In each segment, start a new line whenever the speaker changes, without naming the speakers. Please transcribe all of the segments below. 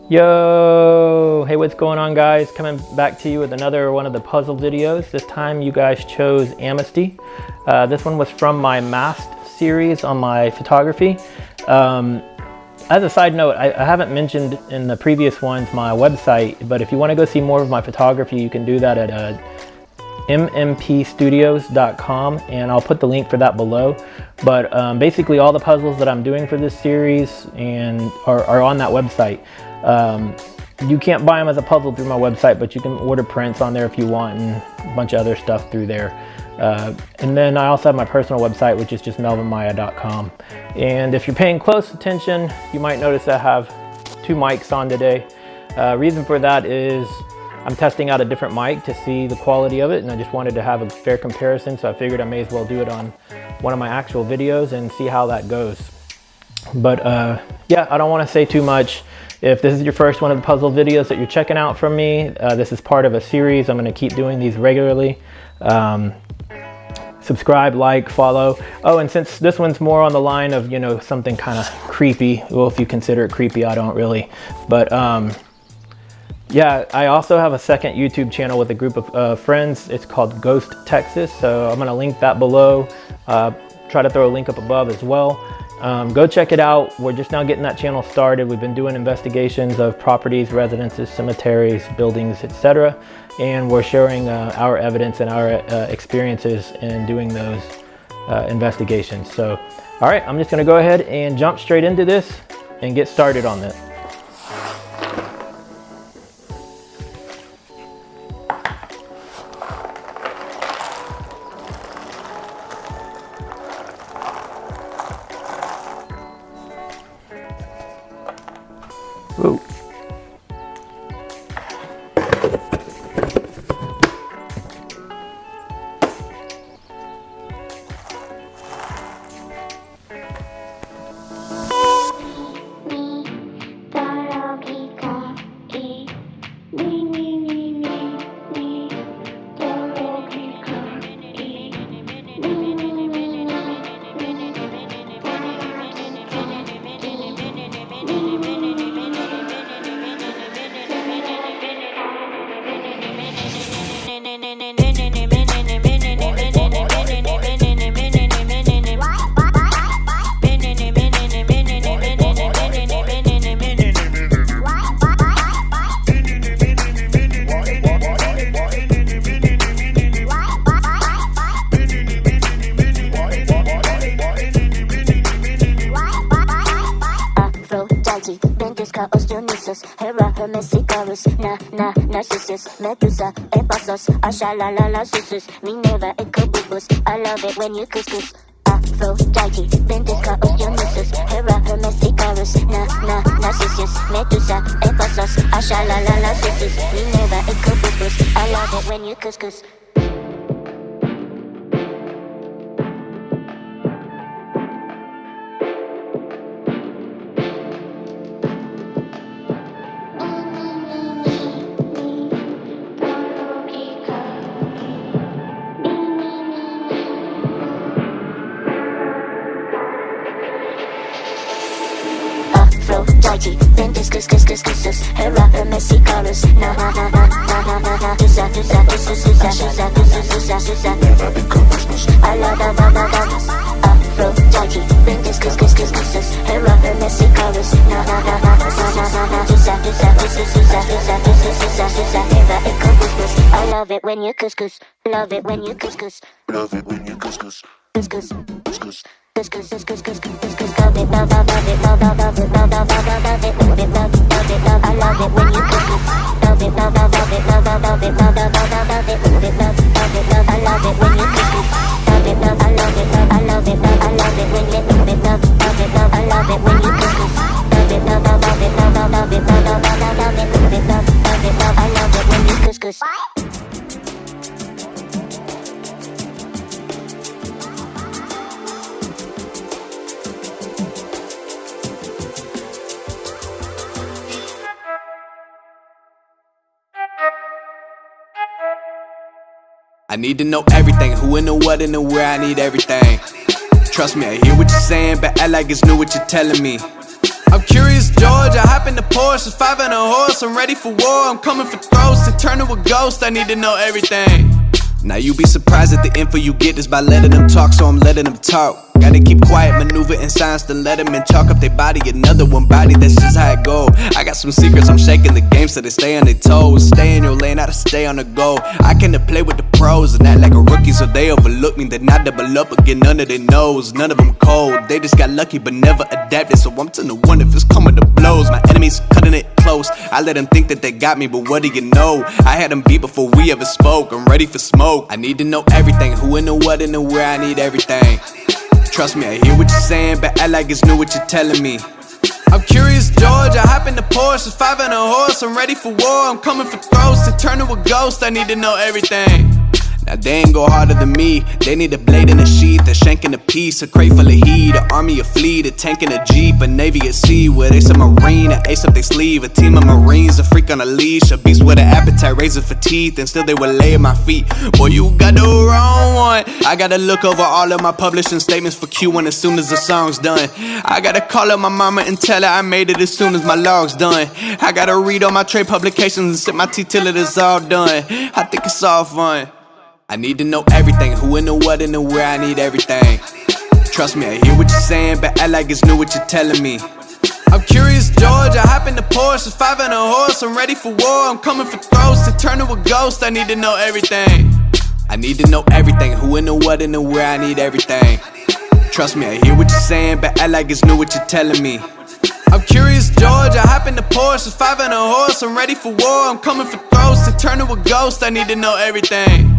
Yo, hey, what's going on, guys? Coming back to you with another one of the puzzle videos. This time you guys chose Amnesty. This one was from my Masked series on my photography. As a side note, I haven't mentioned in the previous ones my website, but if you want to go see more of my photography, you can do that at mmpstudios.com, and I'll put the link for that below. But basically all the puzzles that I'm doing for this series are on that website. You can't buy them as a puzzle through my website, but you can order prints on there if you want, and a bunch of other stuff through there. And then I also have my personal website, which is just melvinmaya.com. And if you're paying close attention, you might notice I have two mics on today. Reason for that is I'm testing out a different mic to see the quality of it, and I just wanted to have a fair comparison, so I figured I may as well do it on one of my actual videos and see how that goes. But yeah, I don't want to say too much. If this is your first one of the puzzle videos that you're checking out from me, this is part of a series. I'm going to keep doing these regularly. Subscribe, like, follow. Oh, and since this one's more on the line of, you know, something kind of creepy, well, if you consider it creepy, I don't really. But yeah, I also have a second YouTube channel with a group of friends. It's called Ghost Texas, so I'm going to link that below. Try to throw a link up above as well. Go check it out. We're just now getting that channel started. We've been doing investigations of properties, residences, cemeteries, buildings, etc. And we're sharing our evidence and our experiences in doing those investigations. So, all right, I'm just gonna go ahead and jump straight into this and get started on this. Ooh.
Osteonesis, Hera, Hermesicarus, Narcissus, Medusa, Epasos, Ashalalala, Susus, Minerva, Ecobubus. I love it when you couscous. Aphrodite, Ventusca, Osteonesis, Hera, Hermesicarus, Narcissus, Medusa, Epasos, Ashalalala, Susus, Minerva, Ecobubus. I love it when you couscous. Aphrodite, Ventus, Cuscus, Hera, Hermesicarus, I love Aphrodite, Ventus, Cuscus, Hera, Hermesicarus, I love it when you couscous, love it when you couscous, love it when you couscous, couscous, couscous. Love it when you couscous.
I need to know everything, who and the what and the where, I need everything. Trust me, I hear what you're saying, but act like it's new what you're telling me. I'm curious, George. I hop in the Porsche, 5 and a horse. I'm ready for war. I'm coming for throats. To turn to a ghost, I need to know everything. Now you be surprised at the info you get is by letting them talk, so I'm letting them talk. Gotta keep quiet, maneuver in silence, then let them in, chalk up their body, another one body, that's just how it go. I got some secrets, I'm shaking the game so they stay on their toes. Stay in your lane, how to stay on the go. I can play with the pros and act like a rookie, so they overlook me. Then I double up again under their nose. None of them cold, they just got lucky but never adapted. So I'm to the one if it's coming to blows. My enemies cutting it close. I let them think that they got me, but what do you know? I had them beat before we ever spoke. I'm ready for smoke. I need to know everything, who and the what and the where. I need everything. Trust me, I hear what you're saying, but act like it's new what you're telling me. I'm curious, George. I hop in the Porsche, 5 and a horse. I'm ready for war. I'm coming for throats. To turn to a ghost, I need to know everything. Now they ain't go harder than me. They need a blade in a sheath, a shank in a piece, a crate full of heat, an army, a fleet, a tank in a jeep, a navy at sea with ace, a marine, an ace up their sleeve, a team of marines, a freak on a leash, a beast with an appetite, razor for teeth, and still they will lay at my feet. Boy, you got the wrong one. I gotta look over all of my publishing statements for Q1 as soon as the song's done. I gotta call up my mama and tell her I made it as soon as my log's done. I gotta read all my trade publications and sip my tea till it is all done. I think it's all fun. I need to know everything, who and the what and the where. I need everything. Trust me, I hear what you're saying, but act like it's new what you're telling me. I'm curious, George. I hop in the Porsche, 5 and a horse. I'm ready for war. I'm coming for throats. To turn to a ghost, I need to know everything. I need to know everything, who and the what and the where. I need everything. Trust me, I hear what you're saying, but act like it's new what you're telling me. I'm curious, George. I hop in the Porsche, 5 and a horse. I'm ready for war. I'm coming for throats. To turn to a ghost, I need to know everything.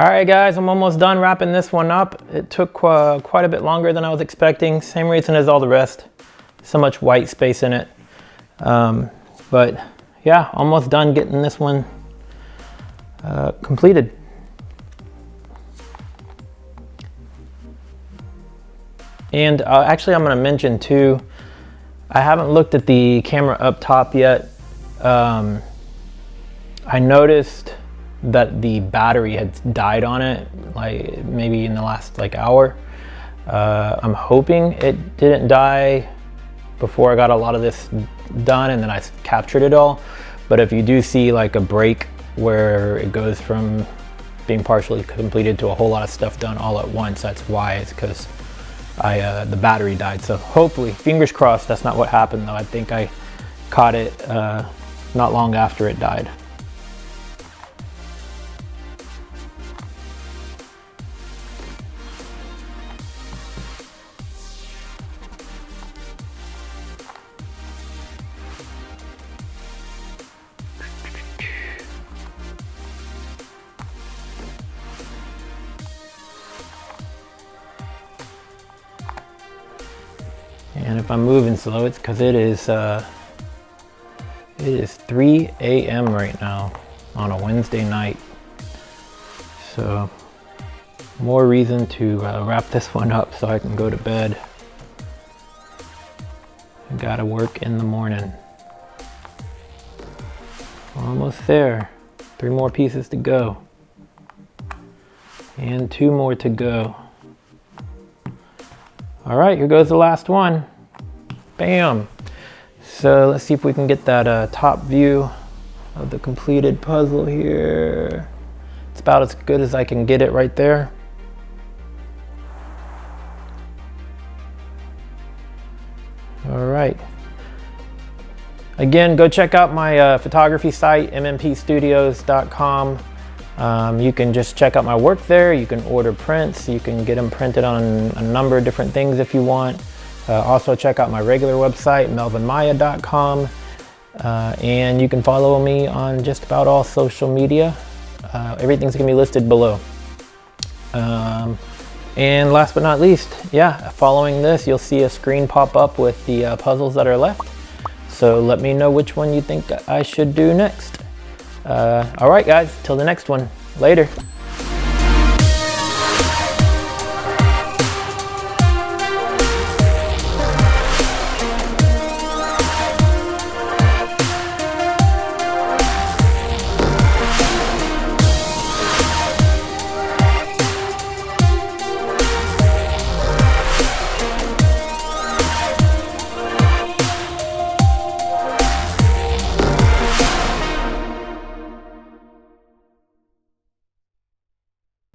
All right, guys, I'm almost done wrapping this one up. It took quite a bit longer than I was expecting. Same reason as all the rest. So much white space in it. But yeah, almost done getting this one completed. And actually, I'm going to mention too, I haven't looked at the camera up top yet. I noticed that the battery had died on it, like maybe in the last hour. I'm hoping it didn't die before I got a lot of this done and then I captured it all. But if you do see like a break where it goes from being partially completed to a whole lot of stuff done all at once, that's why. It's because the battery died. So hopefully, fingers crossed, that's not what happened though. I think I caught it not long after it died. And if I'm moving slow, it's because it is 3 a.m. right now on a Wednesday night. So more reason to wrap this one up so I can go to bed. I gotta work in the morning. Almost there. 3 more pieces to go. And 2 more to go. All right, here goes the last one. Bam. So let's see if we can get that top view of the completed puzzle here. It's about as good as I can get it right there. All right. Again, go check out my photography site, mmpstudios.com. You can just check out my work there. You can order prints. You can get them printed on a number of different things if you want. Also check out my regular website, melvinmaya.com. And you can follow me on just about all social media. Everything's gonna be listed below. And last but not least, yeah, following this, you'll see a screen pop up with the puzzles that are left. So let me know which one you think I should do next. All right, guys, till the next one. Later.